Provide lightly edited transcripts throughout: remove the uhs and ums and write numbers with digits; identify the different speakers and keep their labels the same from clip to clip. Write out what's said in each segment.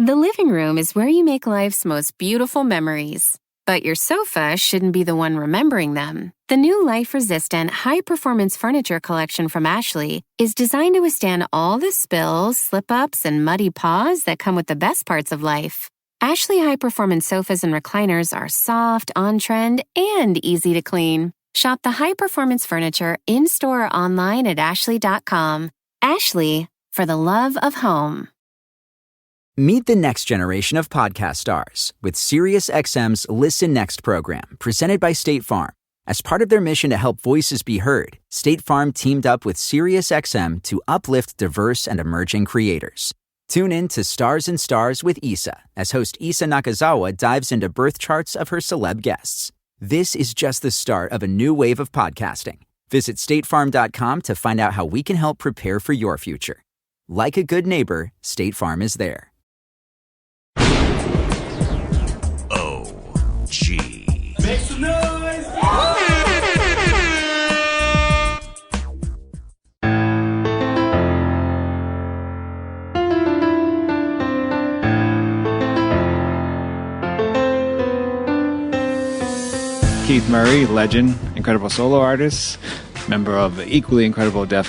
Speaker 1: The living room is where you make life's most beautiful memories. But your sofa shouldn't be the one remembering them. The new life-resistant, high-performance furniture collection from Ashley is designed to withstand all the spills, slip-ups, and muddy paws that come with the best parts of life. Ashley high-performance sofas and recliners are soft, on-trend, and easy to clean. Shop the high-performance furniture in-store or online at ashley.com. Ashley, for the love of home.
Speaker 2: Meet the next generation of podcast stars with SiriusXM's Listen Next program, presented by State Farm. As part of their mission to help voices be heard, State Farm teamed up with SiriusXM to uplift diverse and emerging creators. Tune in to Stars and Stars with Issa, as host Issa Nakazawa dives into birth charts of her celeb guests. This is just the start of a new wave of podcasting. Visit statefarm.com to find out how we can help prepare for your future. Like a good neighbor, State Farm is there.
Speaker 3: G.
Speaker 4: Make some noise!
Speaker 5: Keith Murray, legend, incredible solo artist, member of the equally incredible Def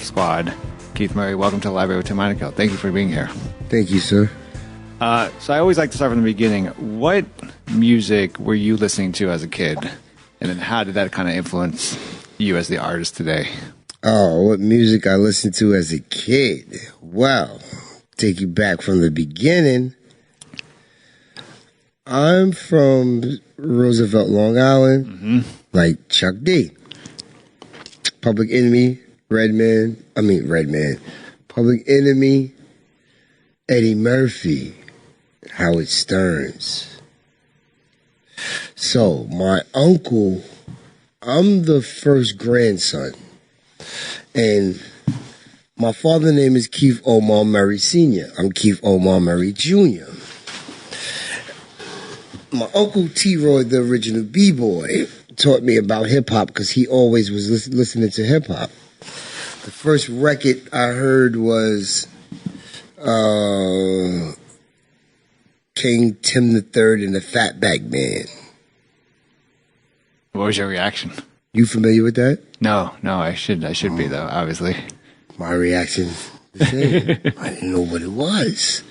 Speaker 5: Squad. Keith Murray, welcome to the Library with Tim Einenkel. Thank you for being here.
Speaker 6: Thank you, sir.
Speaker 5: So I always like to start from the beginning. What music were you listening to as a kid? And then how did that kind of influence you as the artist today?
Speaker 6: Oh, what music I listened to as a kid? Well, take you back from the beginning. I'm from Roosevelt, Long Island, like Chuck D. Public Enemy, Redman. Public Enemy, Eddie Murphy, Howard Stearns. So, my uncle, I'm the first grandson. And my father's name is Keith Omar Murray Sr. I'm Keith Omar Murray Jr. My uncle T-Roy, the original B-boy, taught me about hip-hop because he always was listening to hip-hop. The first record I heard was King Tim III and the Fatback Band.
Speaker 5: What was your reaction?
Speaker 6: You familiar with that?
Speaker 5: No, I should be though, obviously.
Speaker 6: My reaction, the same. I didn't know what it was.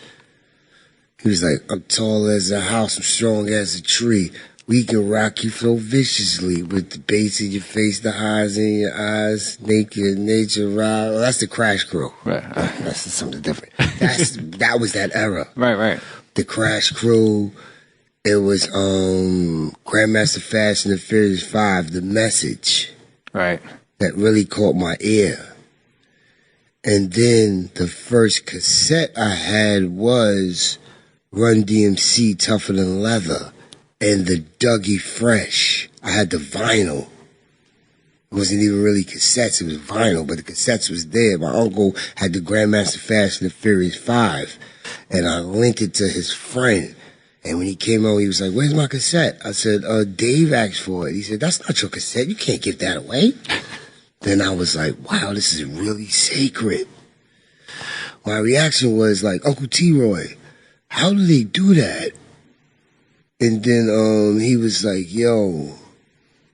Speaker 6: He was like, I'm tall as a house, I'm strong as a tree. We can rock you so viciously with the bass in your face, the highs in your eyes, naked nature ride. Well, that's the Crash Crew.
Speaker 5: Right.
Speaker 6: That's something different. That was that era.
Speaker 5: Right.
Speaker 6: The Crash Crew. It was Grandmaster Fast and the Furious 5, The Message.
Speaker 5: Right.
Speaker 6: That really caught my ear. And then the first cassette I had was Run DMC, Tougher Than Leather, and the Dougie Fresh. I had the vinyl. It wasn't even really cassettes, it was vinyl, but the cassettes was there. My uncle had the Grandmaster Fast and the Furious 5, and I linked it to his friend. And when he came home, he was like, where's my cassette? I said, Dave asked for it. He said, that's not your cassette. You can't give that away. Then I was like, wow, this is really sacred. My reaction was like, Uncle T-Roy, how do they do that? And then he was like, yo,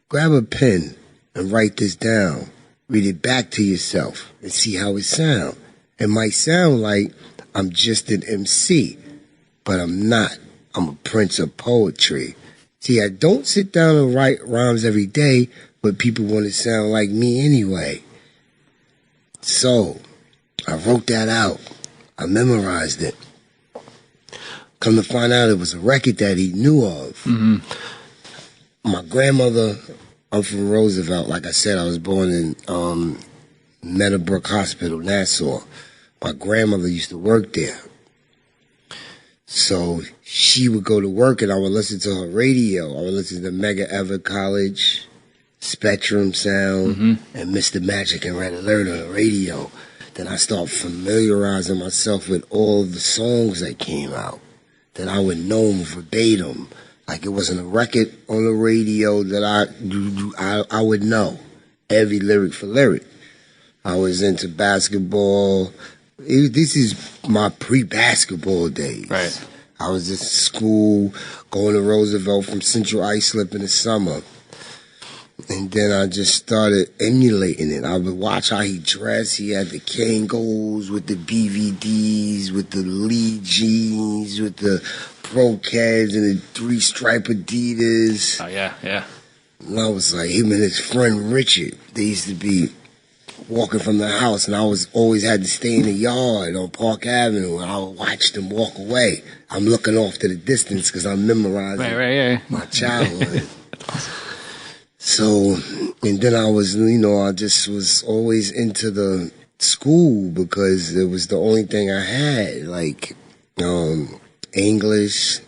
Speaker 6: grab a pen and write this down. Read it back to yourself and see how it sounds. It might sound like I'm just an MC, but I'm not. I'm a prince of poetry. See, I don't sit down and write rhymes every day, but people want to sound like me anyway. So, I wrote that out. I memorized it. Come to find out it was a record that he knew of. Mm-hmm. My grandmother, I'm from Roosevelt. Like I said, I was born in Meadowbrook Hospital, Nassau. My grandmother used to work there. So she would go to work and I would listen to her radio. I would listen to Medgar Evers College, Spectrum Sound, and Mr. Magic and Red Alert on the radio. Then I start familiarizing myself with all the songs that came out. That I would know them verbatim. Like it wasn't a record on the radio that I would know every lyric for lyric. I was into basketball, This is my pre-basketball days.
Speaker 5: Right.
Speaker 6: I was at school, going to Roosevelt from Central Islip in the summer. And then I just started emulating it. I would watch how he dressed. He had the Kangos with the BVDs, with the Lee jeans, with the Pro Cavs and the 3-stripe Adidas.
Speaker 5: Oh, yeah.
Speaker 6: And I was like, him and his friend Richard, they used to be walking from the house, and I always had to stay in the yard on Park Avenue, and I would watch them walk away. I'm looking off to the distance because I'm memorizing my childhood.
Speaker 5: That's awesome.
Speaker 6: So, and then I just was always into the school because it was the only thing I had, like English,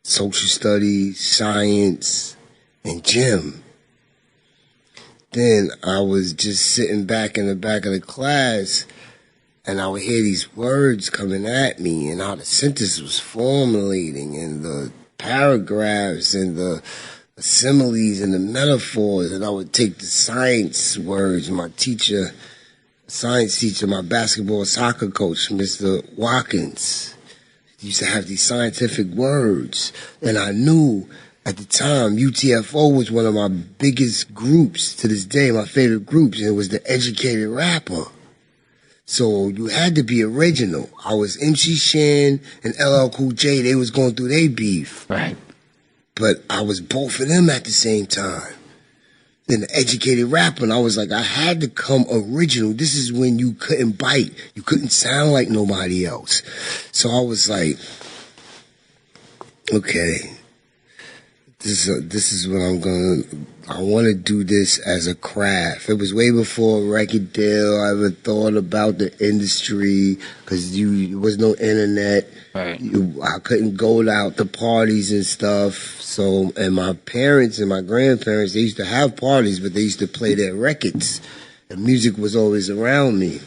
Speaker 6: social studies, science, and gym. Then I was just sitting back in the back of the class, and I would hear these words coming at me, and how the sentence was formulating, and the paragraphs, and the similes, and the metaphors, and I would take the science words. My science teacher, my basketball soccer coach, Mr. Watkins, used to have these scientific words, and I knew at the time, UTFO was one of my biggest groups to this day, my favorite groups, and it was the educated rapper. So you had to be original. I was MC Shan and LL Cool J. They was going through their beef.
Speaker 5: Right.
Speaker 6: But I was both of them at the same time. Then the educated rapper, and I was like, I had to come original. This is when you couldn't bite. You couldn't sound like nobody else. So I was like, okay. This is what I want to do this as a craft. It was way before a record deal. I ever thought about the industry because there was no internet.
Speaker 5: Right.
Speaker 6: I couldn't go out to parties and stuff. So, and my parents and my grandparents, they used to have parties, but they used to play their records. And music was always around me.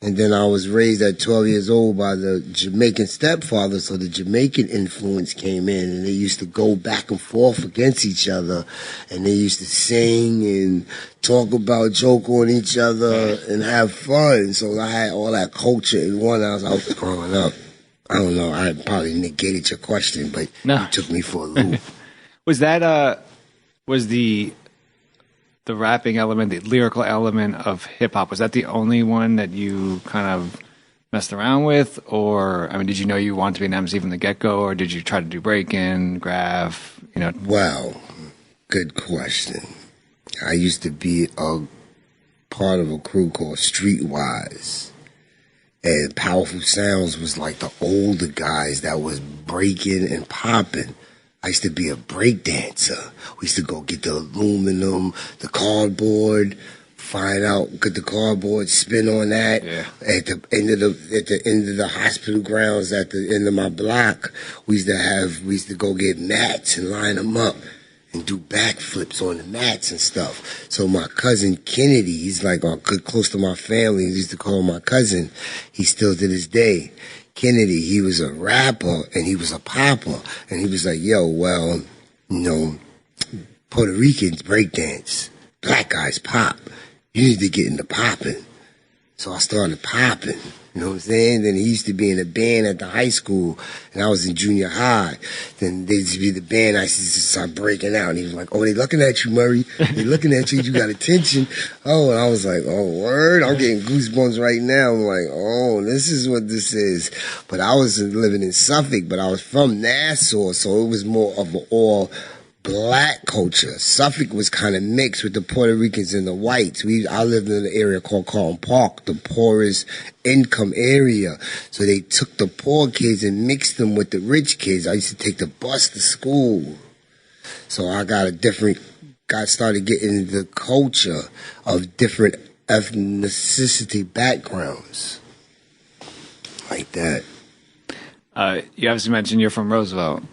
Speaker 6: And then I was raised at 12 years old by the Jamaican stepfather, so the Jamaican influence came in, and they used to go back and forth against each other, and they used to sing and talk about, joke on each other, and have fun. So I had all that culture in one house. I was growing up. I don't know, I probably negated your question, but you took me for a loop.
Speaker 5: Was that, was the rapping element, the lyrical element of hip-hop, was that the only one that you kind of messed around with? Or, I mean, did you know you wanted to be an MC from the get-go, or did you try to do break-in, graph,
Speaker 6: Well, good question. I used to be a part of a crew called Streetwise. And Powerful Sounds was like the older guys that was breaking and popping. I used to be a break dancer. We used to go get the aluminum, the cardboard, find out, get the cardboard, spin on that.
Speaker 5: Yeah.
Speaker 6: At the end of the hospital grounds, at the end of my block, we used to go get mats and line them up and do backflips on the mats and stuff. So my cousin Kennedy, he's like close to my family. He used to call him my cousin. He's still to this day. Kennedy, he was a rapper and he was a popper, and he was like, yo, well, Puerto Ricans breakdance, black guys pop. You need to get into popping. So I started popping, you know what I'm saying? Then he used to be in a band at the high school, and I was in junior high. Then they used to be the band, I used to start breaking out, and he was like, oh, they looking at you, Murray. They looking at you, you got attention. Oh, and I was like, oh, word? I'm getting goosebumps right now. I'm like, oh, this is what this is. But I was living in Suffolk, but I was from Nassau, so it was more of an all black culture. Suffolk was kind of mixed with the Puerto Ricans and the whites. I lived in an area called Carlton Park, the poorest income area. So they took the poor kids and mixed them with the rich kids. I used to take the bus to school. So I started getting the culture of different ethnicity backgrounds. Like that.
Speaker 5: You obviously mentioned you're from Roosevelt.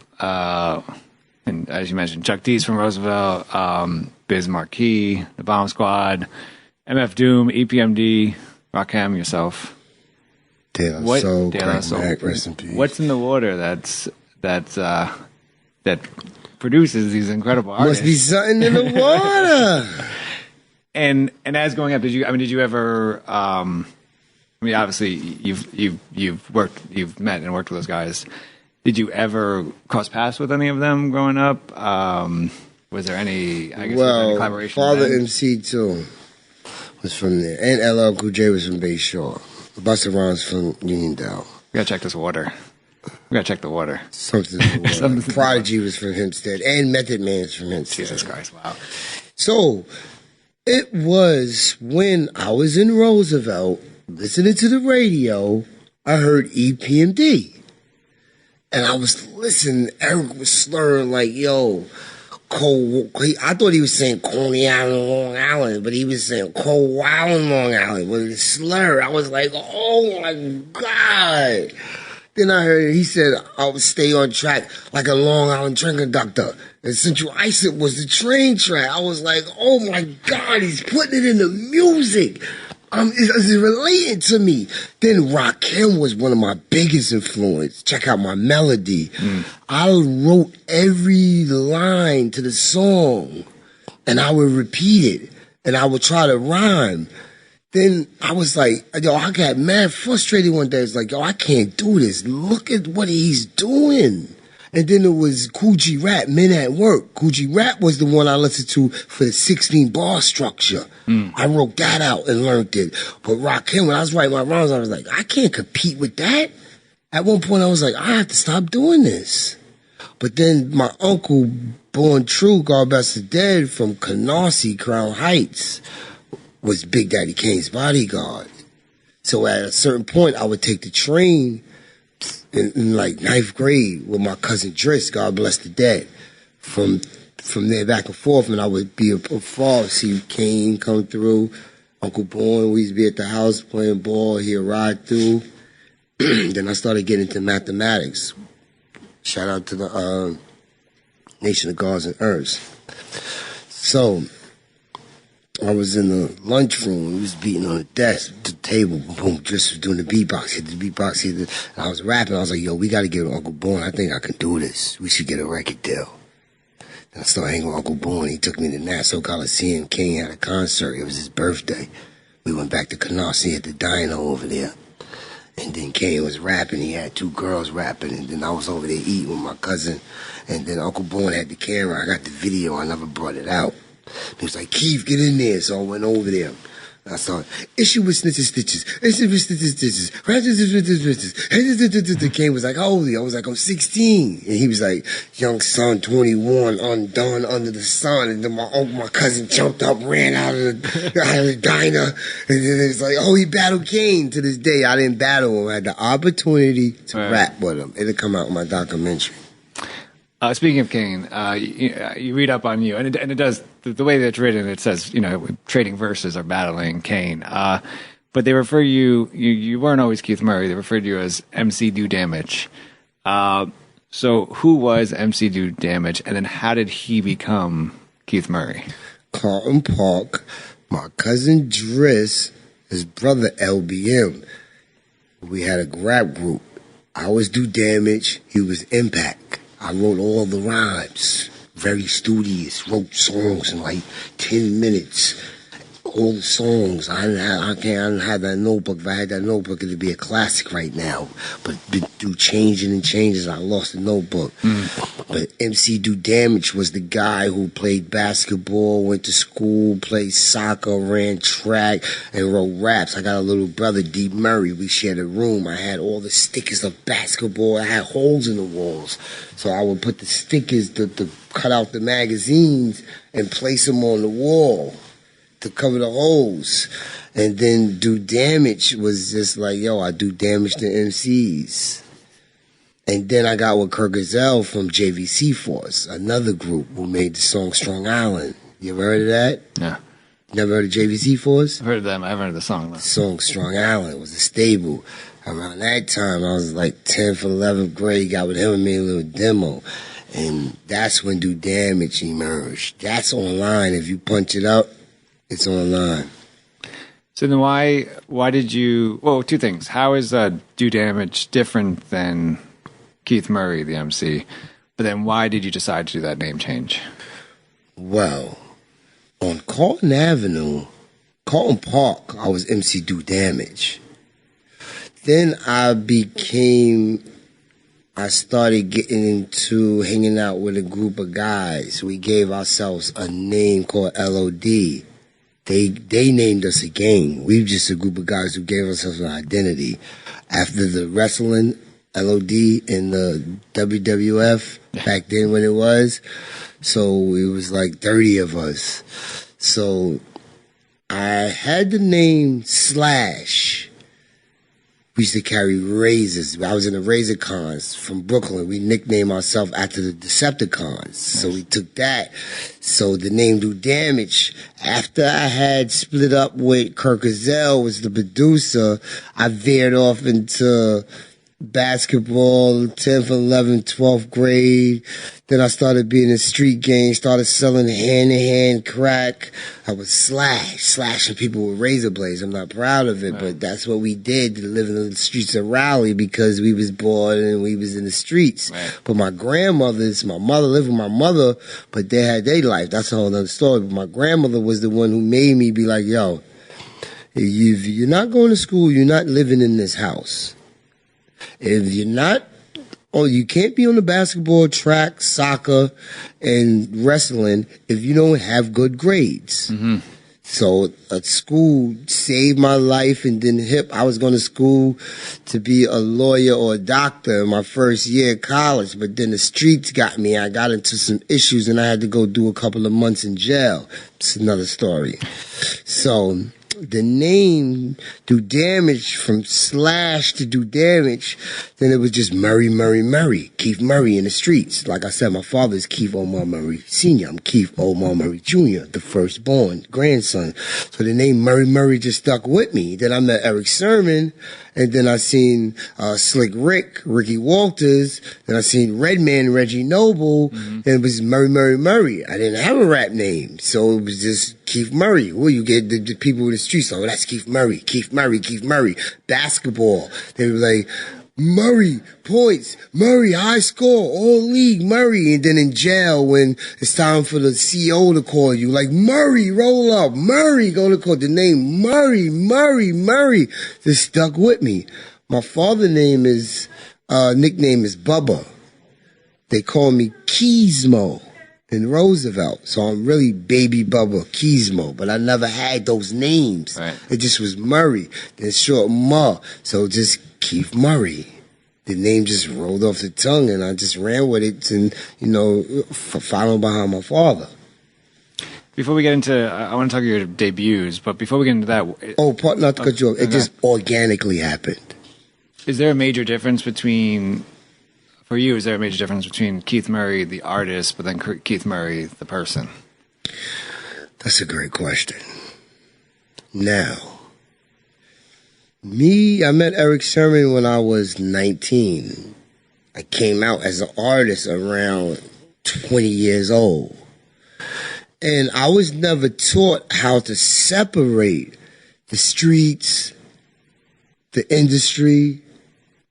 Speaker 5: And as you mentioned, Chuck D's from Roosevelt, Biz Marquis, The Bomb Squad, MF Doom, EPMD, Rakim, yourself.
Speaker 6: De La Soul, Mac, rest in peace.
Speaker 5: What's in the water that produces these incredible artists?
Speaker 6: Must be something in the water.
Speaker 5: And as going up, did you ever? mean, obviously you've met and worked with those guys. Did you ever cross paths with any of them growing up? Was there any, I guess, any collaboration?
Speaker 6: Father MC too was from there, and LL Cool J was from Bay Shore. Busta Rhymes from Uniondale.
Speaker 5: We gotta check this water. We gotta check the water.
Speaker 6: Something to the water. Prodigy was from Hempstead, and Method Man's from Hempstead.
Speaker 5: Jesus Christ! Wow.
Speaker 6: So it was when I was in Roosevelt listening to the radio, I heard EPMD. And I was listening, Eric was slurring like, yo, I thought he was saying Coney Island, Long Island, but he was saying Cold Island, Long Island with a slur. I was like, oh my God. Then I heard he said I would stay on track like a Long Island train conductor. And Central Islip was the train track. I was like, oh my God, he's putting it in the music. It's relating to me. Then Rakim was one of my biggest influences. Check out my melody. I wrote every line to the song, and I would repeat it, and I would try to rhyme. Then I was like, yo, I got mad frustrated one day. It's like, yo, I can't do this. Look at what he's doing. And then it was Kool G Rap, Men at Work. Kool G Rap was the one I listened to for the 16 bar structure. I wrote that out and learned it. But Rakim, when I was writing my rhymes, I was like, I can't compete with that. At one point, I was like, I have to stop doing this. But then my uncle, Born True, God bless the dead, from Canarsie, Crown Heights, was Big Daddy Kane's bodyguard. So at a certain point, I would take the train in like 9th grade with my cousin Driss, God bless the dead. From there back and forth, and I would be afar, see Kane come through, Uncle Bourne, we used to be at the house playing ball, he'd ride through. Then I started getting into mathematics. Shout out to the Nation of Gods and Earths. So I was in the lunchroom. He was beating on the desk, the table, boom, just doing the beatbox. Hit the beatbox, and I was rapping. I was like, yo, we got to get Uncle Bourne. I think I can do this. We should get a record deal. And I started hanging with Uncle Bourne. He took me to Nassau Coliseum. King had a concert. It was his birthday. We went back to Canarsie at the diner over there. And then Kane was rapping. He had 2 girls rapping. And then I was over there eating with my cousin. And then Uncle Bourne had the camera. I got the video. I never brought it out. He was like, Keith, get in there. So I went over there. I saw issue with snitches stitches. Issue with snitches stitches. Kane was like, how old are you? I was like, I'm 16. And he was like, young son, 21, undone under the sun. And then my cousin jumped up, ran out of the diner. And then it was like, oh, he battled Kane. To this day, I didn't battle him. I had the opportunity to rap with him. It'll come out in my documentary.
Speaker 5: Speaking of Kane, you read up on you, and it does, the way that it's written, it says, trading verses or battling Kane. But they refer you weren't always Keith Murray, they referred to you as MC Do Damage. So who was MC Do Damage, and then how did he become Keith Murray?
Speaker 6: Carlton Park, my cousin Driss, his brother LBM. We had a rap group. I was Do Damage, he was Impact. I wrote all the rhymes, very studious, wrote songs in like 10 minutes. All the songs. I didn't have that notebook. If I had that notebook, it'd be a classic right now. But through changing and changes, I lost the notebook. But MC Do Damage was the guy who played basketball, went to school, played soccer, ran track, and wrote raps. I got a little brother, D. Murray. We shared a room. I had all the stickers of basketball. I had holes in the walls. So I would put the stickers to cut out the magazines and place them on the wall to cover the holes. And then Do Damage was just like, yo, I do damage to MCs. And then I got with Kurt Gazelle from JVC Force, another group who made the song Strong Island. You ever heard of that?
Speaker 5: Yeah.
Speaker 6: Never heard of JVC Force?
Speaker 5: I've heard of them. I haven't heard of the song, though.
Speaker 6: The song Strong Island was a stable. Around that time, I was like 10th or 11th grade, got with him and made a little demo. And that's when Do Damage emerged. That's online. If you punch it up, it's online.
Speaker 5: So then why did you... Well, 2 things. How is Do Damage different than Keith Murray, the MC? But then why did you decide to do that name change?
Speaker 6: Well, on Carlton Avenue, Carlton Park, I was MC Do Damage. then I started getting into hanging out with a group of guys. We gave ourselves a name called LOD. They named us a gang. We were just a group of guys who gave ourselves an identity. After the wrestling, LOD in the WWF, back then when it was. So it was like 30 of us. So I had the name Slash. We used to carry razors. I was in the Razor Cons from Brooklyn. We nicknamed ourselves after the Decepticons. So we took that. So the name Do Damage. After I had split up with Kirk Gazelle, was the producer, I veered off into basketball, 10th, 11th, 12th grade. Then I started being in street gangs, started selling hand-to-hand crack. I was slashing people with razor blades. I'm not proud of it, but that's what we did to live in the streets of Raleigh because we was bored and we was in the streets. Right. But my mother lived with my mother, but they had their life. That's a whole other story. But my grandmother was the one who made me be like, yo, if you're not going to school, you're not living in this house. If you're not, you can't be on the basketball, track, soccer, and wrestling if you don't have good grades. Mm-hmm. So school saved my life, and then I was going to school to be a lawyer or a doctor in my first year of college, but then the streets got me. I got into some issues, and I had to go do a couple of months in jail. It's another story. So the name Do Damage, from Slash to Do Damage, then it was just Murray, Keith Murray in the streets. Like I said, my father is Keith Omar Murray Sr. I'm Keith Omar Murray Jr., the firstborn grandson. So the name Murray just stuck with me. Then I met Eric Sermon, and then I seen Slick Ricky Walters. Then I seen Redman, Reggie Noble. Mm-hmm. And it was Murray. I didn't have a rap name, so it was just Keith Murray. Well, you get the people in the streets, oh, that's Keith Murray. Basketball, they were like, Murray, points, Murray, high score, all league, Murray. And then in jail, when it's time for the CO to call you, like, Murray, roll up, Murray, go to court. The name Murray, just stuck with me. My father's nickname is Bubba. They call me Keysmo in Roosevelt. So I'm really Baby Bubba Keysmo, but I never had those names. Right. It just was Murray, then short Ma. So just Keith Murray. The name just rolled off the tongue, and I just ran with it, and, following behind my father.
Speaker 5: Before we get into, I want to talk about your debuts, but before we get into that...
Speaker 6: Not to cut you off. It just organically happened.
Speaker 5: Is there a major difference between Keith Murray, the artist, but then Keith Murray, the person?
Speaker 6: That's a great question. Now, I met Eric Sermon when I was 19. I came out as an artist around 20 years old. And I was never taught how to separate the streets, the industry,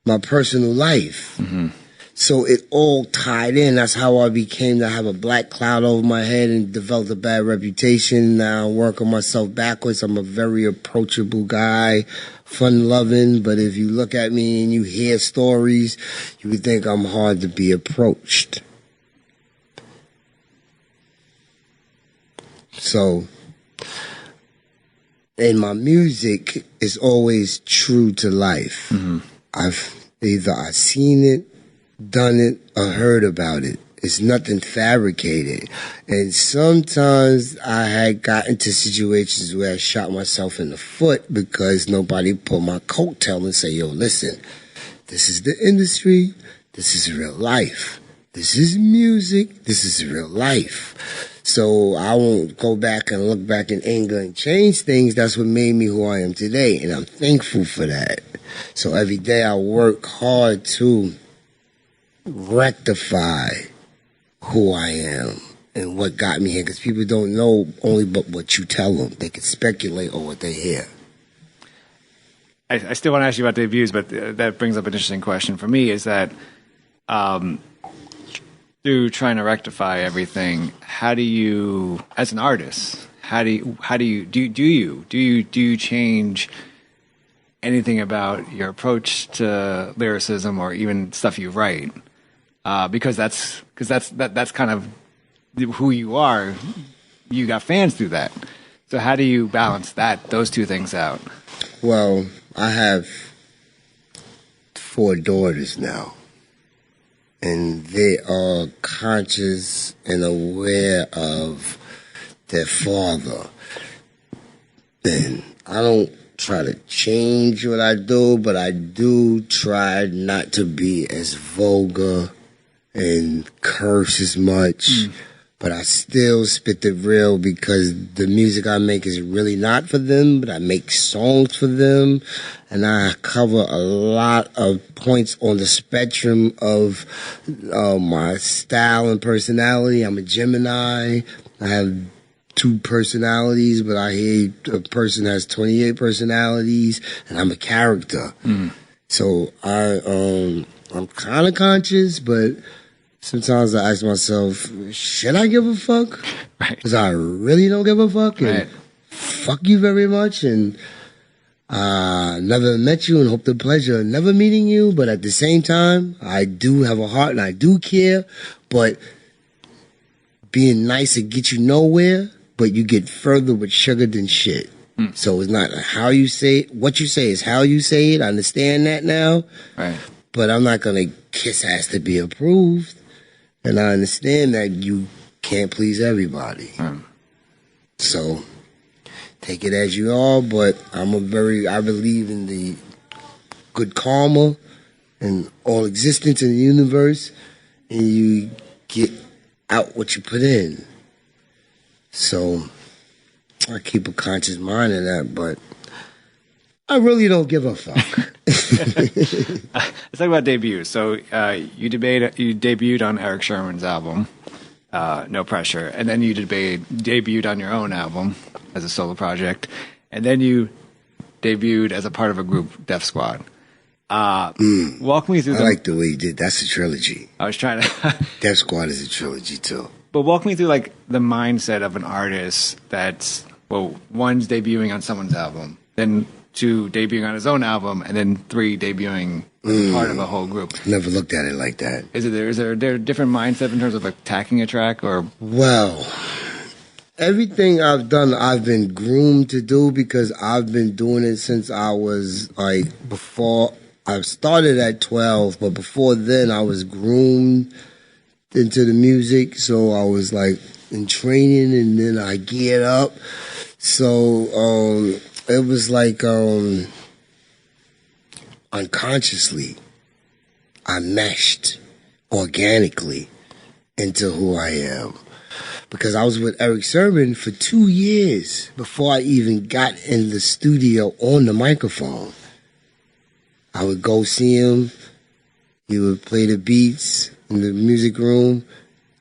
Speaker 6: my personal life. Mm-hmm. So it all tied in. That's how I became to have a black cloud over my head and developed a bad reputation. Now I work on myself backwards. I'm a very approachable guy, fun-loving. But if you look at me and you hear stories, you would think I'm hard to be approached. So, and my music is always true to life. Mm-hmm. I've seen it, done it, or heard about it. It's nothing fabricated. And sometimes I had gotten into situations where I shot myself in the foot because nobody pulled my coattail and say, yo, listen, this is the industry, this is real life. This is music, this is real life. So I won't go back and look back in anger and change things. That's what made me who I am today, and I'm thankful for that. So every day I work hard to rectify who I am and what got me here, because people don't know only but what you tell them. They can speculate on what they hear.
Speaker 5: I still want to ask you about debuts, but that brings up an interesting question for me, is that through trying to rectify everything, how do you, as an artist, do you change anything about your approach to lyricism or even stuff you write, because that's kind of who you are. You got fans through that. So how do you balance those two things out?
Speaker 6: Well, I have 4 daughters now, and they are conscious and aware of their father. And I don't try to change what I do, but I do try not to be as vulgar and curse as much. But I still spit the real because the music I make is really not for them, but I make songs for them. And I cover a lot of points on the spectrum of my style and personality. I'm a Gemini. I have 2 personalities, but I hear a person has 28 personalities, and I'm a character. So I'm kind of conscious, but sometimes I ask myself, should I give a fuck?
Speaker 5: Right.
Speaker 6: Because I really don't give a fuck. And fuck you very much. And never met you and hope the pleasure of never meeting you. But at the same time, I do have a heart and I do care. But being nice and get you nowhere, but you get further with sugar than shit. So it's not how you say it. What you say is how you say it. I understand that now.
Speaker 5: Right.
Speaker 6: But I'm not going to kiss ass to be approved. And I understand that you can't please everybody. So take it as you are, but I believe in the good karma and all existence in the universe, and you get out what you put in. So I keep a conscious mind of that, but I really don't give a fuck.
Speaker 5: Let's talk about debuts. So you debuted on Eric Sherman's album, No Pressure, and then you debuted on your own album as a solo project, and then you debuted as a part of a group, Def Squad. Walk me through.
Speaker 6: I like the way you did. That's a trilogy.
Speaker 5: I was trying to.
Speaker 6: Def Squad is a trilogy too.
Speaker 5: But walk me through like the mindset of an artist that's one's debuting on someone's album, then 2 debuting on his own album, and then 3 debuting as part of a whole group.
Speaker 6: Never looked at it like that.
Speaker 5: Is there a different mindset in terms of attacking a track, or?
Speaker 6: Well, everything I've done, I've been groomed to do because I've been doing it since I was before. I started at 12, but before then I was groomed into the music, so I was in training, and then I geared up. So it was unconsciously, I meshed organically into who I am. Because I was with Eric Sermon for 2 years before I even got in the studio on the microphone. I would go see him. He would play the beats in the music room.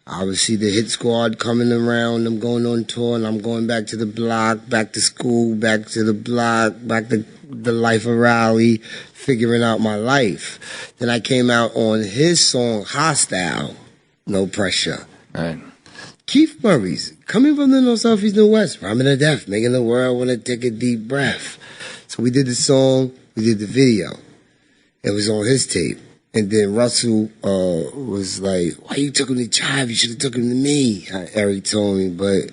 Speaker 6: I would see the hit squad coming around. I'm going on tour, and I'm going back to the block, back to school, back to the block, back to the life of Raleigh, figuring out my life. Then I came out on his song, Hostile, No Pressure.
Speaker 5: Right.
Speaker 6: Keith Murray's Coming from the North, Southeast, and West, rhyming to death, making the world want to take a deep breath. So we did the song, we did the video. It was on his tape. And then Russell was like, why you took him to Chive? You should have took him to me, Eric told me. But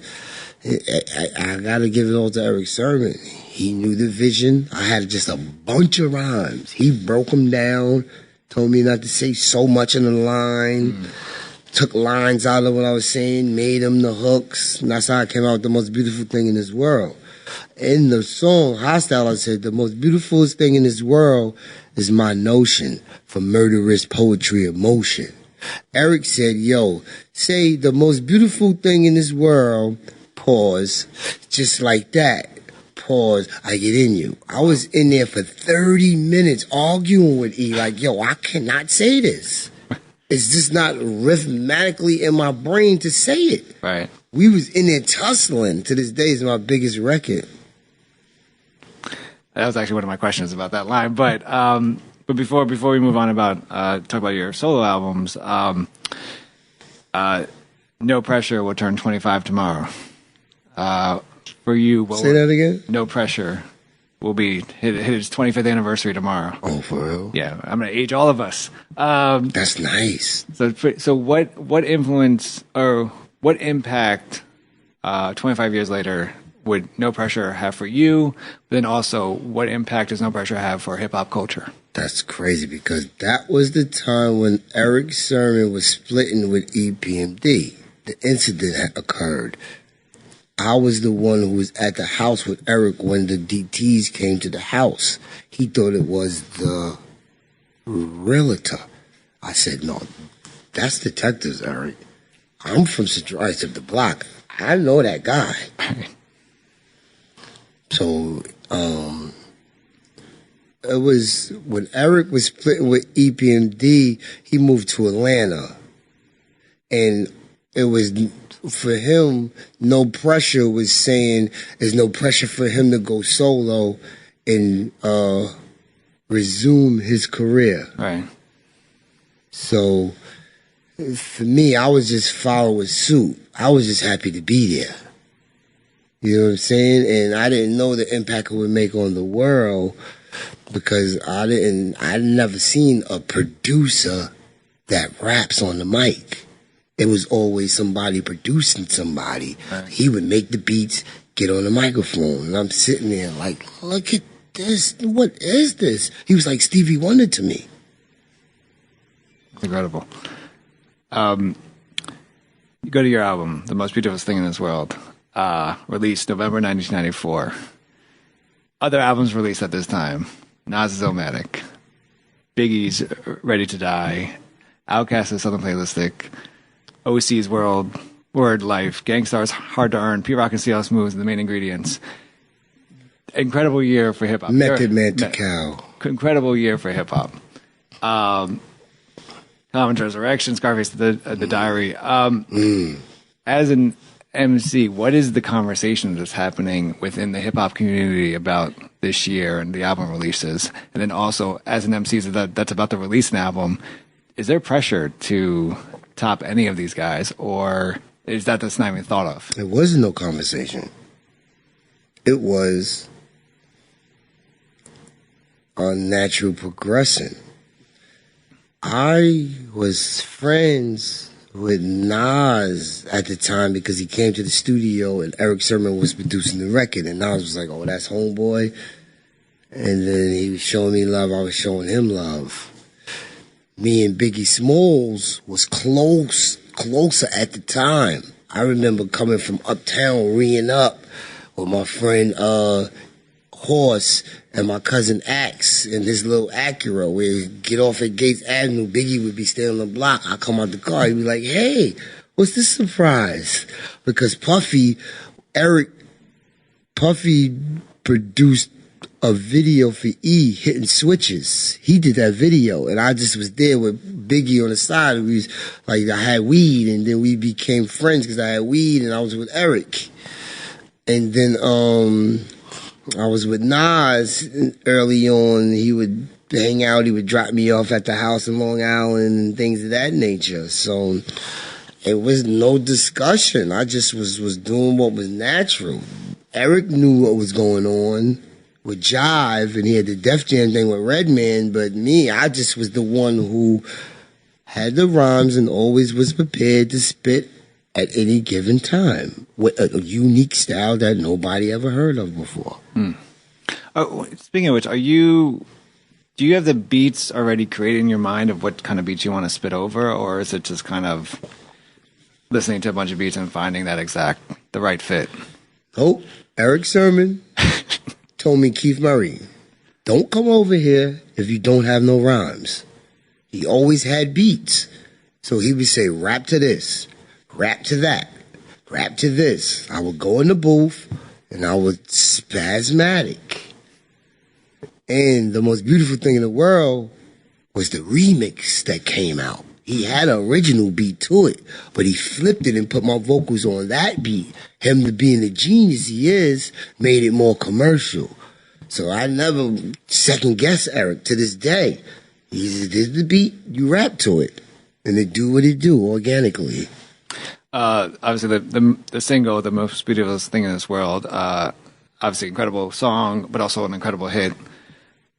Speaker 6: I got to give it all to Eric Sermon. He knew the vision. I had just a bunch of rhymes. He broke them down, told me not to say so much in the line, took lines out of what I was saying, made them the hooks. And that's how I came out with the most beautiful thing in this world. In the song, Hostile, I said, the most beautifulest thing in this world is my notion for murderous poetry of motion. Eric said, yo, say the most beautiful thing in this world, pause, just like that, pause, I get in you. I was in there for 30 minutes arguing with E, like, yo, I cannot say this. It's just not rhythmically in my brain to say it.
Speaker 5: Right.
Speaker 6: We was in there tussling. To this day is my biggest record.
Speaker 5: That was actually one of my questions about that line. But before we move on about talk about your solo albums, No Pressure will turn 25 tomorrow. For you,
Speaker 6: say that again.
Speaker 5: No Pressure will be his 25th anniversary tomorrow.
Speaker 6: Oh, for real?
Speaker 5: Yeah, I'm going to age all of us.
Speaker 6: That's nice.
Speaker 5: So what influence or what impact 25 years later would No Pressure have for you? But then also, what impact does No Pressure have for hip hop culture?
Speaker 6: That's crazy because that was the time when Eric Sermon was splitting with EPMD. The incident had occurred. I was the one who was at the house with Eric when the DTs came to the house. He thought it was the realtor. I said, no, that's detectives, Eric. I'm from Central Heights of the block. I know that guy. So, it was when Eric was splitting with EPMD, he moved to Atlanta. And it was, for him, No Pressure was saying there's no pressure for him to go solo and resume his career.
Speaker 5: Right.
Speaker 6: So, for me, I was just following suit. I was just happy to be there. You know what I'm saying? And I didn't know the impact it would make on the world because I'd never seen a producer that raps on the mic. It was always somebody producing somebody. Right. He would make the beats, get on the microphone, and I'm sitting there like, look at this. What is this? He was like Stevie Wonder to me.
Speaker 5: Incredible. You go to your album, The Most Beautiful Thing in This World, released November 1994. Other albums released at this time, Nas' Illmatic, Biggie's Ready to Die, Outkast's Southern Playlistic, OC's Word Life, Gangstar's Hard to Earn, P-Rock and CL Smooth, The Main Ingredients. Incredible year for hip-hop.
Speaker 6: Method Man to Cow.
Speaker 5: Incredible year for hip-hop. Common Resurrection, Scarface, the Diary. As an MC, what is the conversation that's happening within the hip-hop community about this year and the album releases? And then also, as an MC that's about to release an album, is there pressure to top any of these guys, or is that's not even thought of?
Speaker 6: There was no conversation. It was a natural progression. I was friends with Nas at the time because he came to the studio and Eric Sermon was producing the record, and Nas was like, oh, that's homeboy. And then he was showing me love, I was showing him love. Me and Biggie Smalls was closer at the time. I remember coming from uptown, reeing up with my friend Horse and my cousin Axe in this little Acura. We'd get off at Gates Avenue. Biggie would be standing on the block. I'd come out the car. He'd be like, hey, what's this surprise? Because Puffy produced a video for E, Hitting Switches. He did that video, and I just was there with Biggie on the side. We was like, I had weed, and then we became friends because I had weed, and I was with Eric. And then I was with Nas early on. He would hang out. He would drop me off at the house in Long Island and things of that nature. So it was no discussion. I just was doing what was natural. Eric knew what was going on with Jive, and he had the Def Jam thing with Redman, but me, I just was the one who had the rhymes and always was prepared to spit at any given time with a unique style that nobody ever heard of before.
Speaker 5: Speaking of which, do you have the beats already created in your mind of what kind of beats you want to spit over, or is it just kind of listening to a bunch of beats and finding the right fit?
Speaker 6: Oh, Eric Sermon told me, Keith Murray, don't come over here if you don't have no rhymes. He always had beats. So he would say, rap to this, rap to that, rap to this. I would go in the booth and I was spasmatic. And the most beautiful thing in the world was the remix that came out. He had an original beat to it, but he flipped it and put my vocals on that beat. Him to being the genius he is made it more commercial. So I never second guess Eric to this day. This is the beat, you rap to it. And it do what it do organically.
Speaker 5: Obviously, the single, The Most Beautiful Thing in This World, obviously incredible song, but also an incredible hit.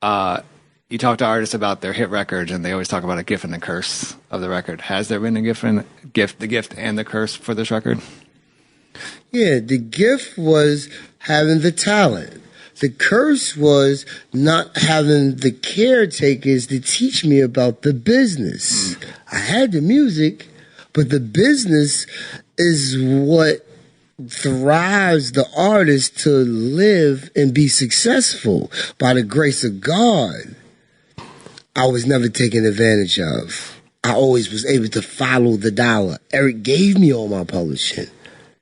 Speaker 5: You talk to artists about their hit records, and they always talk about a gift and a curse of the record. Has there been a gift and the curse for this record?
Speaker 6: Yeah, the gift was having the talent. The curse was not having the caretakers to teach me about the business. I had the music, but the business is what thrives the artist to live and be successful. By the grace of God, I was never taken advantage of. I always was able to follow the dollar. Eric gave me all my publishing.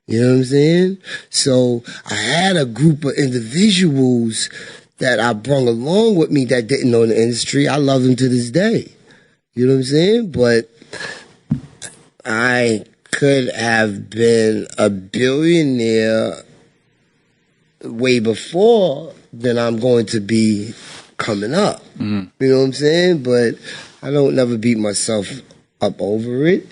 Speaker 6: You know what I'm saying? So I had a group of individuals that I brought along with me that didn't know the industry. I love them to this day. You know what I'm saying? But I could have been a billionaire way before than I'm going to be coming up. You know what I'm saying? But I don't never beat myself up over it.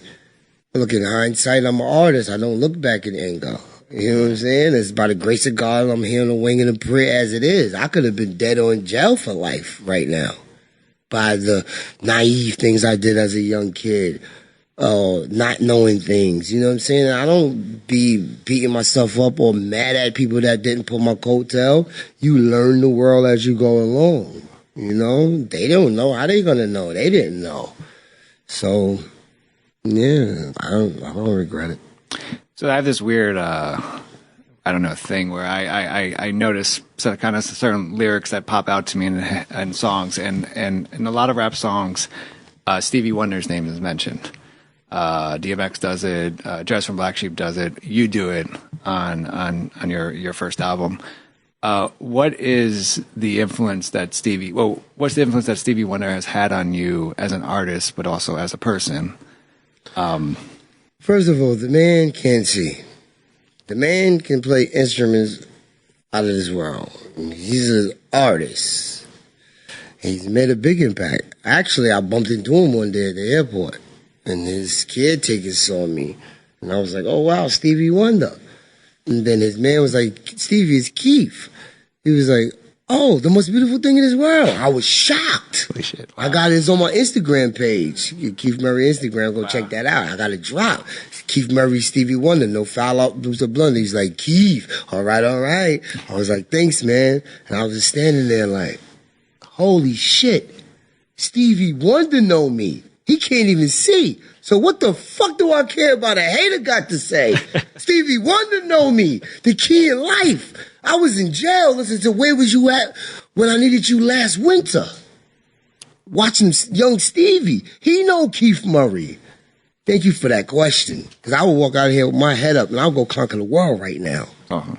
Speaker 6: Look, in hindsight, I'm an artist. I don't look back in anger. You know what I'm saying? It's by the grace of God, I'm here on the wing of the prayer as it is. I could have been dead or in jail for life right now by the naive things I did as a young kid, not knowing things. You know what I'm saying? I don't be beating myself up or mad at people that didn't pull my coattail. You learn the world as you go along. You know? They don't know. How they gonna know? They didn't know. So... yeah, I don't regret it.
Speaker 5: So I have this weird, thing where I notice kind of certain lyrics that pop out to me in songs, and in a lot of rap songs, Stevie Wonder's name is mentioned. DMX does it. Dress from Black Sheep does it. You do it on your first album. What is the influence that what's the influence that Stevie Wonder has had on you as an artist, but also as a person?
Speaker 6: First of all, the man can't see. The man can play instruments out of this world. He's an artist. He's made a big impact. Actually, I bumped into him one day at the airport, and his caretaker saw me, and I was like, oh, wow, Stevie Wonder. And then his man was like, Stevie, it's Keith. He was like, oh, the most beautiful thing in this world. I was shocked.
Speaker 5: Holy shit. Wow.
Speaker 6: I got it on my Instagram page. Keith Murray Instagram. Go check that out. I got it drop. Keith Murray, Stevie Wonder. No foul out, lose a blunder. He's like, Keith. All right. I was like, thanks, man. And I was just standing there like, holy shit. Stevie Wonder know me. He can't even see. So what the fuck do I care about a hater got to say? Stevie Wonder know me. The key in life. I was in jail listening to Where Was You At When I Needed You Last Winter. Watching young Stevie. He know Keith Murray. Thank you for that question. Because I will walk out here with my head up and I'll go conquer the world right now.
Speaker 5: Uh-huh.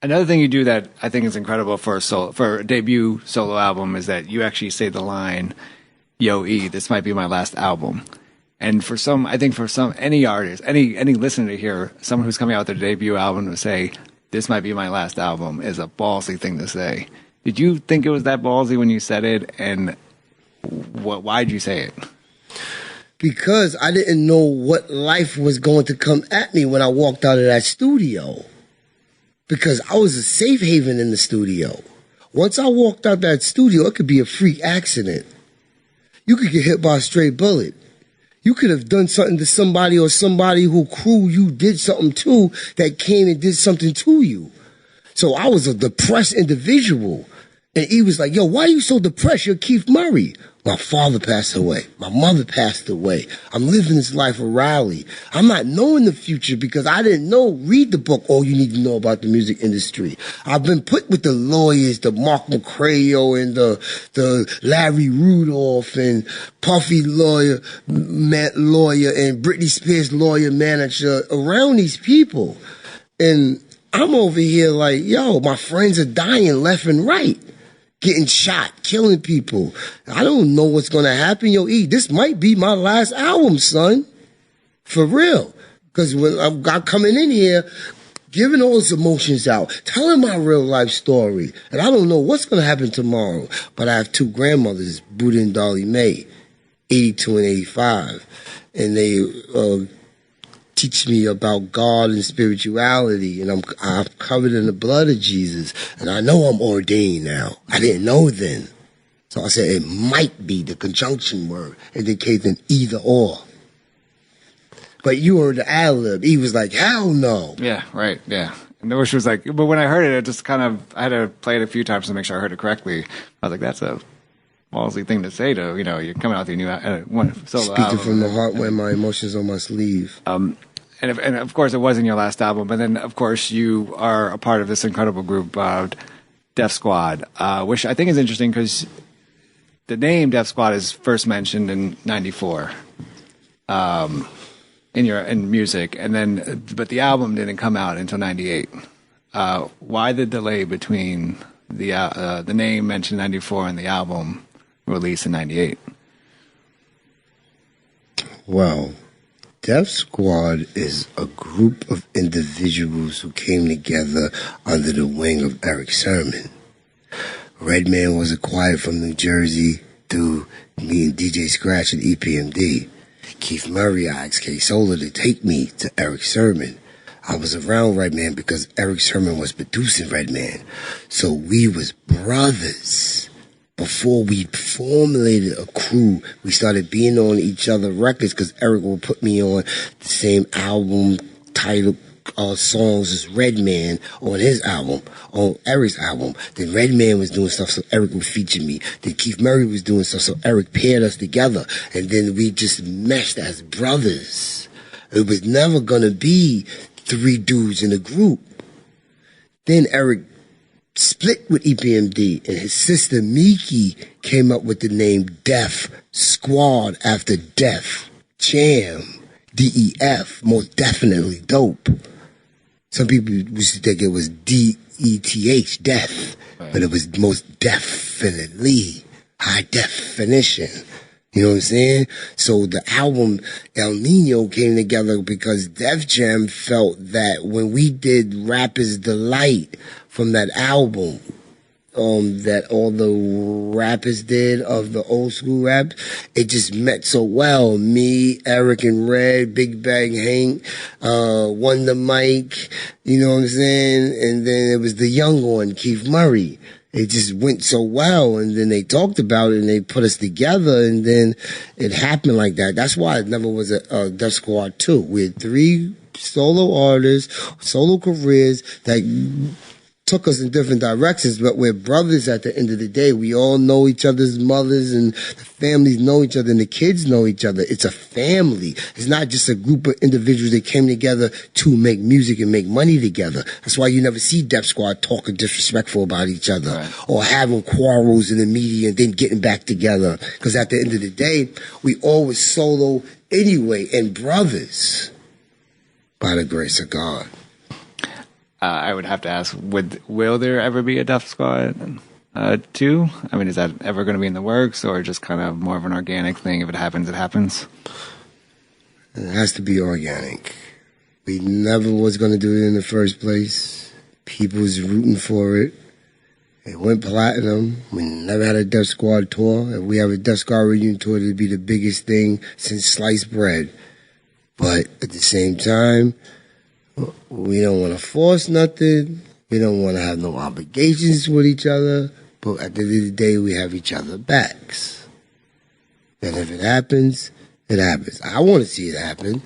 Speaker 5: Another thing you do that I think is incredible for a debut solo album is that you actually say the line, "Yo, E, this might be my last album." And for any artist, any listener to hear, someone who's coming out with their debut album to say, "This might be my last album," is a ballsy thing to say. Did you think it was that ballsy when you said it? And why'd you say it?
Speaker 6: Because I didn't know what life was going to come at me when I walked out of that studio. Because I was a safe haven in the studio. Once I walked out that studio, it could be a freak accident. You could get hit by a stray bullet. You could have done something to somebody or somebody who crew you did something to that came and did something to you. So I was a depressed individual. And he was like, yo, why are you so depressed? You're Keith Murray. My father passed away. My mother passed away. I'm living this life of Raleigh. I'm not knowing the future because I didn't read the book, All You Need to Know About the Music Industry. I've been put with the lawyers, the Mark McCrayo and the Larry Rudolph and Puffy lawyer and Britney Spears lawyer manager around these people. And I'm over here like, yo, my friends are dying left and right. Getting shot, killing people. I don't know what's going to happen. Yo, E, this might be my last album, son. For real. Because when I'm coming in here, giving all those emotions out, telling my real life story, and I don't know what's going to happen tomorrow, but I have two grandmothers, Buddha and Dolly Mae, 82 and 85, and they teach me about God and spirituality, and I'm covered in the blood of Jesus, and I know I'm ordained now. I didn't know then. So I said it might be the conjunction word indicating either or. But you were the ad-lib. He was like, hell no.
Speaker 5: Yeah, right, yeah. And which was like, but when I heard it, I had to play it a few times to make sure I heard it correctly. I was like, that's a ballsy thing to say to, you're coming out with your new one solo album.
Speaker 6: Speaking from the heart, wearing my emotions on my sleeve.
Speaker 5: And of course, it wasn't your last album, but then, of course, you are a part of this incredible group, Def Squad, which I think is interesting because the name Def Squad is first mentioned in '94 in music, and then but the album didn't come out until '98. Why the delay between the name mentioned in '94 and the album release in '98?
Speaker 6: Well, Def Squad is a group of individuals who came together under the wing of Eric Sermon. Redman was acquired from New Jersey through me and DJ Scratch at EPMD. Keith Murray asked K Solar to take me to Eric Sermon. I was around Redman because Eric Sermon was producing Redman. So we was brothers. Before we formulated a crew, we started being on each other's records because Eric would put me on the same album title songs as Redman on his album, on Eric's album. Then Redman was doing stuff, so Eric would feature me. Then Keith Murray was doing stuff, so Eric paired us together. And then we just meshed as brothers. It was never gonna be three dudes in a group. Then Eric split with EPMD, and his sister Miki came up with the name Def Squad after Def Jam, DEF, most definitely dope. Some people used to think it was DETH, death, but it was most definitely high definition. You know what I'm saying? So the album El Nino came together because Def Jam felt that when we did Rapper's Delight from that album, that all the rappers did of the old school rap, it just met so well. Me, Eric and Red, Big Bang Hank, Wonder Mike, you know what I'm saying? And then it was the young one, Keith Murray. It just went so well, and then they talked about it, and they put us together, and then it happened like that. That's why it never was a Def Squad 2. We had three solo artists, solo careers that took us in different directions, but we're brothers at the end of the day. We all know each other's mothers, and the families know each other, and the kids know each other. It's a family. It's not just a group of individuals that came together to make music and make money together. That's why you never see Def Squad talking disrespectful about each other, right, or having quarrels in the media and then getting back together. Because at the end of the day, we always solo anyway, and brothers, by the grace of God.
Speaker 5: I would have to ask, will there ever be a Def Squad 2? I mean, is that ever going to be in the works, or just kind of more of an organic thing? If it happens, it happens?
Speaker 6: It has to be organic. We never was going to do it in the first place. People was rooting for it. It went platinum. We never had a Def Squad tour. If we have a Def Squad reunion tour, it'd be the biggest thing since sliced bread. But at the same time, we don't want to force nothing. We don't want to have no obligations with each other. But at the end of the day, we have each other backs. And if it happens, it happens. I want to see it happen.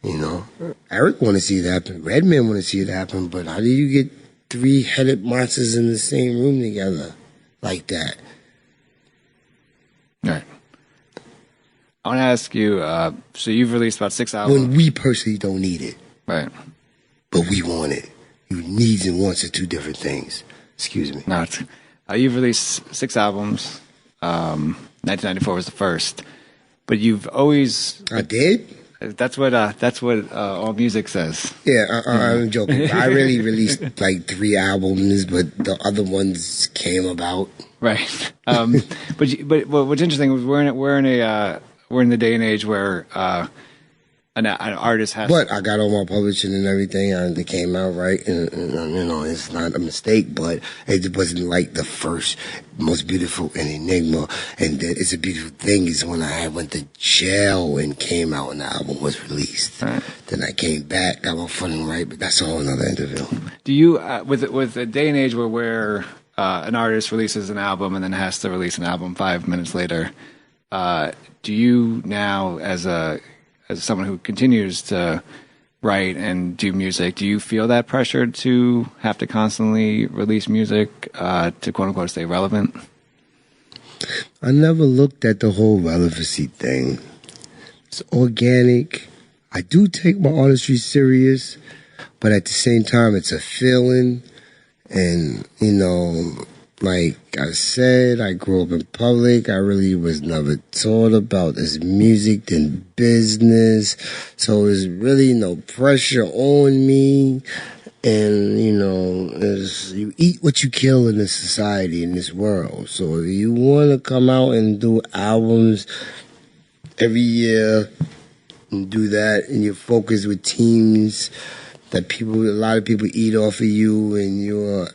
Speaker 6: You know, Eric want to see it happen. Redman want to see it happen. But how do you get three-headed monsters in the same room together like that?
Speaker 5: All right. I want to ask you, so you've released about 6 albums.
Speaker 6: When we personally don't need it.
Speaker 5: Right.
Speaker 6: But we want it. Needs and wants are two different things. Excuse me.
Speaker 5: No, you've released 6 albums. 1994 was the first. But you've always...
Speaker 6: I did?
Speaker 5: That's what All Music says.
Speaker 6: Yeah, I'm joking. I really released like 3 albums, but the other ones came about.
Speaker 5: Right. But what's interesting is we're in the day and age where an artist has.
Speaker 6: But I got all my publishing and everything, and it came out right, and it's not a mistake, but it wasn't like the first most beautiful in Enigma, and it's a beautiful thing is when I went to jail and came out and the album was released. Right. Then I came back, got my footing right, but that's a whole other interview.
Speaker 5: Do you, with a day and age where an artist releases an album and then has to release an album 5 minutes later, do you now, as someone who continues to write and do music, do you feel that pressure to have to constantly release music to quote unquote stay relevant?
Speaker 6: I never looked at the whole relevancy thing. It's organic. I do take my artistry serious, but at the same time, it's a feeling. And, like I said, I grew up in public. I really was never taught about this music than business. So there's really no pressure on me. And, you eat what you kill in this society, in this world. So if you want to come out and do albums every year and do that, and you're focused with teams that a lot of people eat off of you, and you're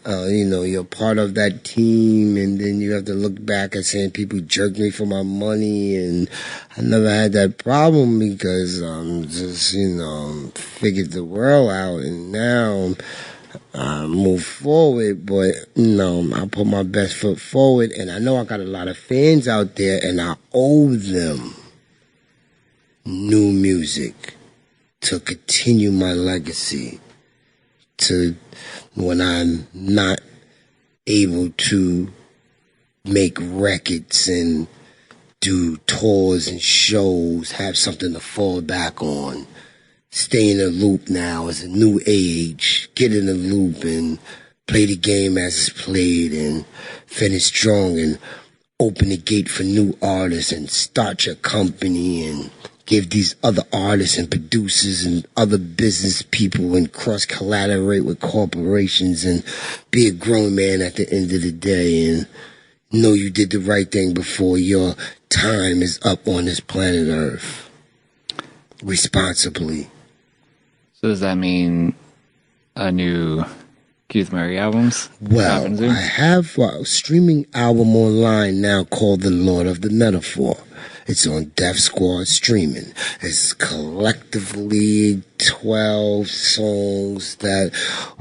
Speaker 6: part of that team, and then you have to look back and saying people jerked me for my money, and I never had that problem because just figured the world out, and now I move forward, but I put my best foot forward, and I know I got a lot of fans out there, and I owe them new music to continue my legacy, to when I'm not able to make records and do tours and shows, have something to fall back on, stay in the loop now as a new age, get in the loop and play the game as it's played and finish strong and open the gate for new artists and start your company and give these other artists and producers and other business people and cross-collaborate with corporations and be a grown man at the end of the day and know you did the right thing before your time is up on this planet Earth. Responsibly.
Speaker 5: So does that mean a new Keith Murray albums?
Speaker 6: Well, I have a streaming album online now called The Lord of the Metaphor. It's on Def Squad streaming. It's collectively 12 songs that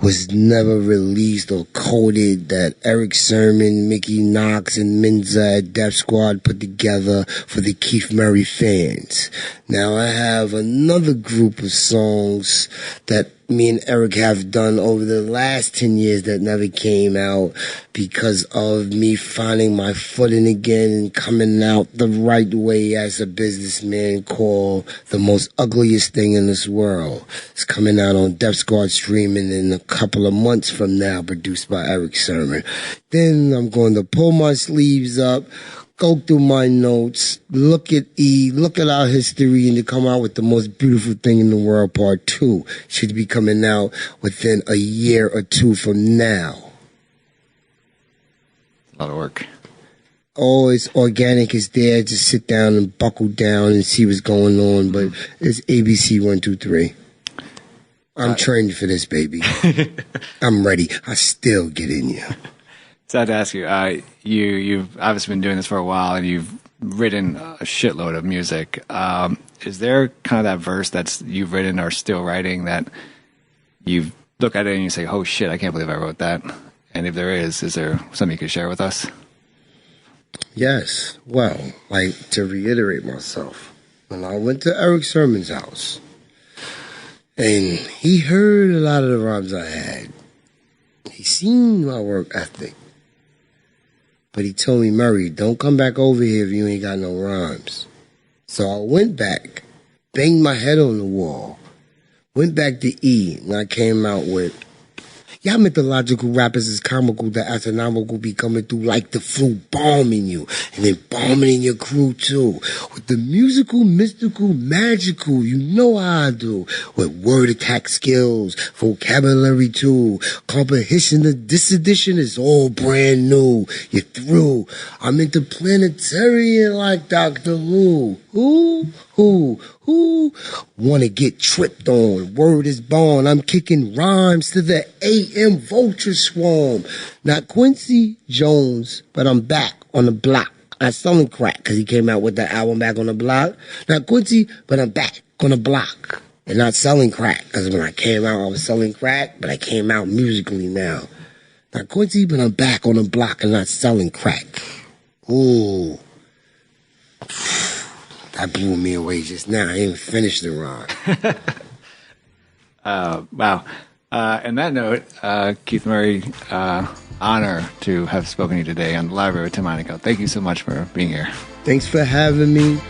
Speaker 6: was never released or coded that Eric Sermon, Mickey Knox, and Minza at Def Squad put together for the Keith Murray fans. Now I have another group of songs that me and Eric have done over the last 10 years that never came out because of me finding my footing again and coming out the right way as a businessman, called The Most Ugliest Thing in This World. It's coming out on Def Squad streaming in a couple of months from now, produced by Eric Sermon. Then I'm going to pull my sleeves up, go through my notes, look at our history, and to come out with The Most Beautiful Thing in the World Part 2. Should be coming out within a year or two from now.
Speaker 5: A lot of work.
Speaker 6: Oh, it's organic. It's there. Just sit down and buckle down and see what's going on. But it's ABC 1, 2, 3. I'm trained for this, baby. I'm ready. I still get in you.
Speaker 5: So I had to ask you, you've obviously been doing this for a while, and you've written a shitload of music. Is there kind of that verse that's you've written or still writing that you look at it and you say, oh shit, I can't believe I wrote that? And if there is there something you could share with us?
Speaker 6: Yes. Well, like, to reiterate myself, when I went to Eric Sermon's house, and he heard a lot of the rhymes I had, he seen my work ethic, but he told me, Murray, don't come back over here if you ain't got no rhymes. So I went back, banged my head on the wall, went back to E, and I came out with, y'all mythological rappers is comical, the astronomical be coming through like the flu, bombing you, and then bombing in your crew too. With the musical, mystical, magical, you know how I do. With word attack skills, vocabulary too, comprehension of this edition is all brand new. You're through. I'm interplanetarian like Dr. Who? wanna get tripped on. Word is born. I'm kicking rhymes to the AM vulture swarm. Not Quincy Jones, but I'm back on the block. Not selling crack, cause he came out with the album Back on the Block. Not Quincy, but I'm back on the block. And not selling crack, cause when I came out, I was selling crack, but I came out musically now. Not Quincy, but I'm back on the block and not selling crack. Ooh. That blew me away just now. I didn't even finish the rhyme.
Speaker 5: Wow. On that note, Keith Murray, honor to have spoken to you today on the Library with Tim Einenkel. Thank you so much for being here.
Speaker 6: Thanks for having me.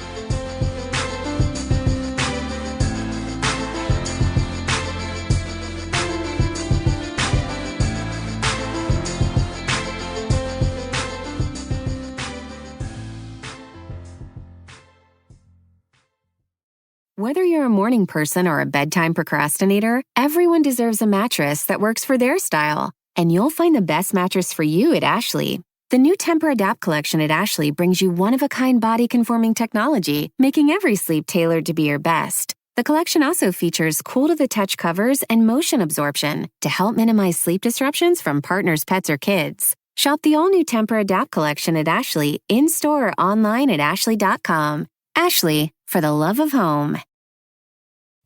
Speaker 1: Whether you're a morning person or a bedtime procrastinator, everyone deserves a mattress that works for their style. And you'll find the best mattress for you at Ashley. The new Tempur-Adapt collection at Ashley brings you one-of-a-kind body-conforming technology, making every sleep tailored to be your best. The collection also features cool-to-the-touch covers and motion absorption to help minimize sleep disruptions from partners, pets, or kids. Shop the all-new Tempur-Adapt collection at Ashley, in-store or online at ashley.com. Ashley, for the love of home.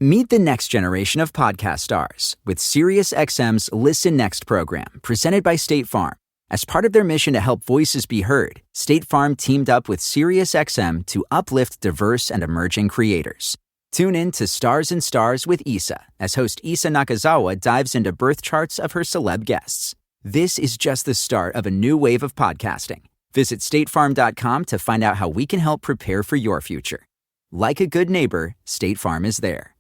Speaker 2: Meet the next generation of podcast stars with SiriusXM's Listen Next program, presented by State Farm. As part of their mission to help voices be heard, State Farm teamed up with SiriusXM to uplift diverse and emerging creators. Tune in to Stars and Stars with Issa, as host Issa Nakazawa dives into birth charts of her celeb guests. This is just the start of a new wave of podcasting. Visit statefarm.com to find out how we can help prepare for your future. Like a good neighbor, State Farm is there.